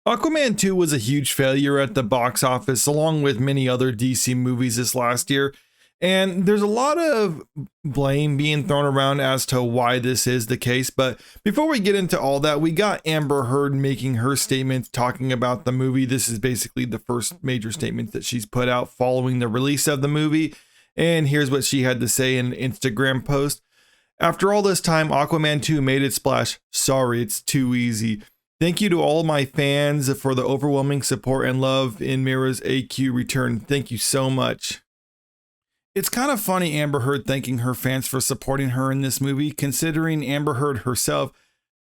Aquaman 2 was a huge failure at the box office, along with many other DC movies this last year. And there's a lot of blame being thrown around as to why this is the case. But before we get into all that, we got Amber Heard making her statement talking about the movie. This is basically the first major statement that she's put out following the release of the movie. And here's what she had to say in an Instagram post. After all this time, Aquaman 2 made its splash. Sorry, it's too easy. Thank you to all my fans for the overwhelming support and love in Mera's AQ return. Thank you so much. It's kind of funny Amber Heard thanking her fans for supporting her in this movie, considering Amber Heard herself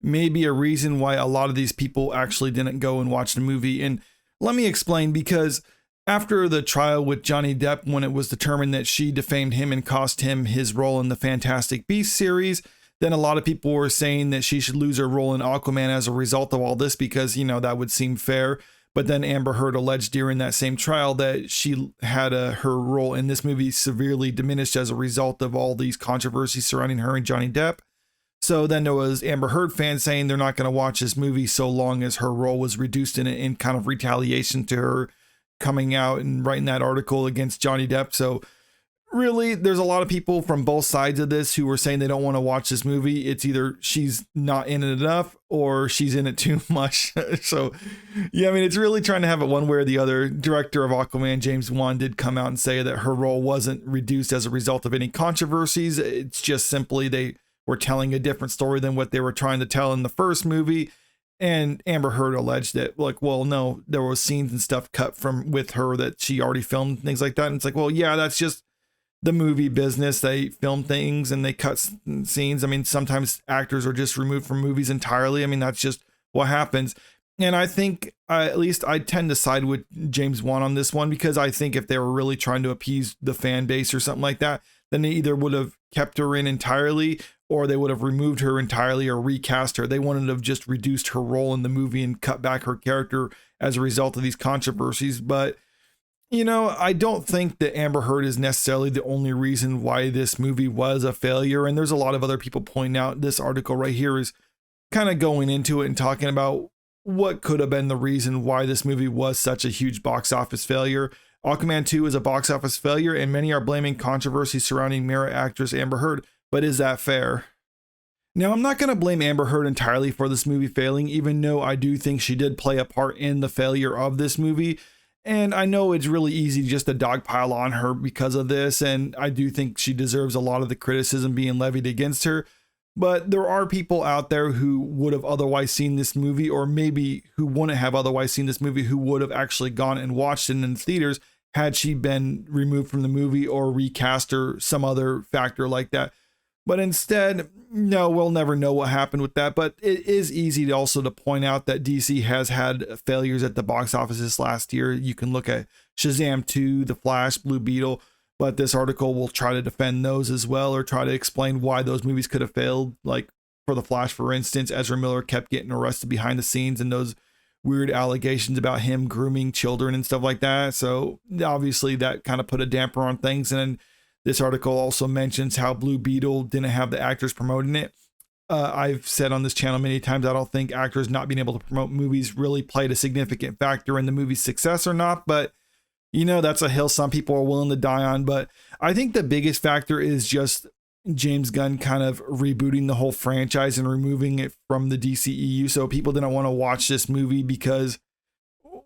may be a reason why a lot of these people actually didn't go and watch the movie. And let me explain, because after the trial with Johnny Depp, when it was determined that she defamed him and cost him his role in the Fantastic Beasts series, then a lot of people were saying that she should lose her role in Aquaman as a result of all this because, that would seem fair. But then Amber Heard alleged during that same trial that she had her role in this movie severely diminished as a result of all these controversies surrounding her and Johnny Depp. So then there was Amber Heard fans saying they're not going to watch this movie so long as her role was reduced in it, in kind of retaliation to her coming out and writing that article against Johnny Depp. So really, there's a lot of people from both sides of this who were saying they don't want to watch this movie. It's either she's not in it enough or she's in it too much. So, yeah, it's really trying to have it one way or the other. Director of Aquaman, James Gunn, did come out and say that her role wasn't reduced as a result of any controversies. It's just simply they were telling a different story than what they were trying to tell in the first movie. And Amber Heard alleged that, no, there was scenes and stuff cut from with her that she already filmed, things like that. And it's like, well, yeah, that's just the movie business. They film things and they cut scenes. Sometimes actors are just removed from movies entirely. That's just what happens. And I think at least I tend to side with James Wan on this one, because I think if they were really trying to appease the fan base or something like that, then they either would have kept her in entirely or they would have removed her entirely or recast her. They wanted to have just reduced her role in the movie and cut back her character as a result of these controversies. But I don't think that Amber Heard is necessarily the only reason why this movie was a failure. And there's a lot of other people pointing out. This article right here is kind of going into it and talking about what could have been the reason why this movie was such a huge box office failure. Aquaman 2 is a box office failure, and many are blaming controversy surrounding Mera actress Amber Heard. But is that fair? Now, I'm not going to blame Amber Heard entirely for this movie failing, even though I do think she did play a part in the failure of this movie. And I know it's really easy just to dogpile on her because of this, and I do think she deserves a lot of the criticism being levied against her. But there are people out there who would have otherwise seen this movie, or maybe who wouldn't have otherwise seen this movie, who would have actually gone and watched it in theaters had she been removed from the movie or recast or some other factor like that. But instead, no, we'll never know what happened with that. But it is easy to also to point out that DC has had failures at the box office this last year. You can look at Shazam 2, The Flash, Blue Beetle, but this article will try to defend those as well, or try to explain why those movies could have failed. Like for The Flash, for instance, Ezra Miller kept getting arrested behind the scenes and those weird allegations about him grooming children and stuff like that. So obviously that kind of put a damper on things. And this article also mentions how Blue Beetle didn't have the actors promoting it. I've said on this channel many times, I don't think actors not being able to promote movies really played a significant factor in the movie's success or not. But, that's a hill some people are willing to die on. But I think the biggest factor is just James Gunn kind of rebooting the whole franchise and removing it from the DCEU. So people didn't want to watch this movie because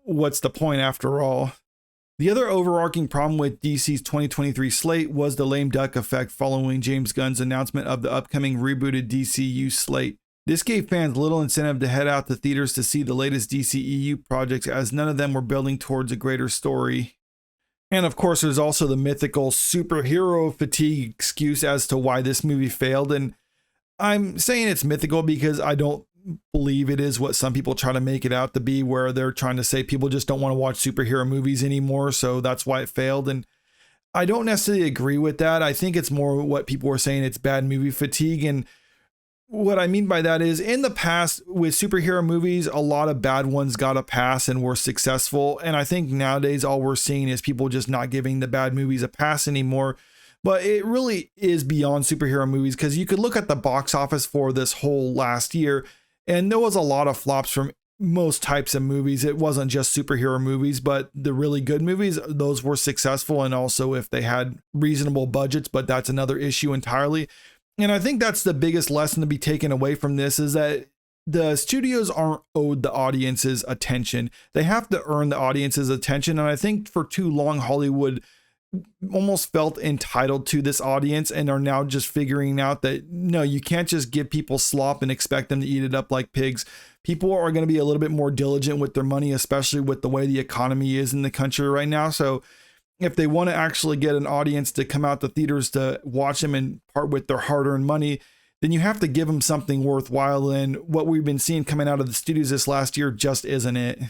what's the point after all? The other overarching problem with DC's 2023 slate was the lame duck effect following James Gunn's announcement of the upcoming rebooted DCU slate. This gave fans little incentive to head out to theaters to see the latest DCEU projects, as none of them were building towards a greater story. And of course, there's also the mythical superhero fatigue excuse as to why this movie failed. And I'm saying it's mythical because I don't believe it is what some people try to make it out to be, where they're trying to say people just don't want to watch superhero movies anymore, so that's why it failed. And I don't necessarily agree with that. I think it's more what people were saying, it's bad movie fatigue. And what I mean by that is, in the past with superhero movies, a lot of bad ones got a pass and were successful. And I think nowadays all we're seeing is people just not giving the bad movies a pass anymore. But it really is beyond superhero movies, because you could look at the box office for this whole last year, and there was a lot of flops from most types of movies. It wasn't just superhero movies, but the really good movies, those were successful. And also if they had reasonable budgets, but that's another issue entirely. And I think that's the biggest lesson to be taken away from this, is that the studios aren't owed the audience's attention. They have to earn the audience's attention. And I think for too long, Hollywood almost felt entitled to this audience and are now just figuring out that no, you can't just give people slop and expect them to eat it up like pigs. People are going to be a little bit more diligent with their money, especially with the way the economy is in the country right now. So if they want to actually get an audience to come out to theaters to watch them and part with their hard-earned money, then you have to give them something worthwhile. And what we've been seeing coming out of the studios this last year just isn't it.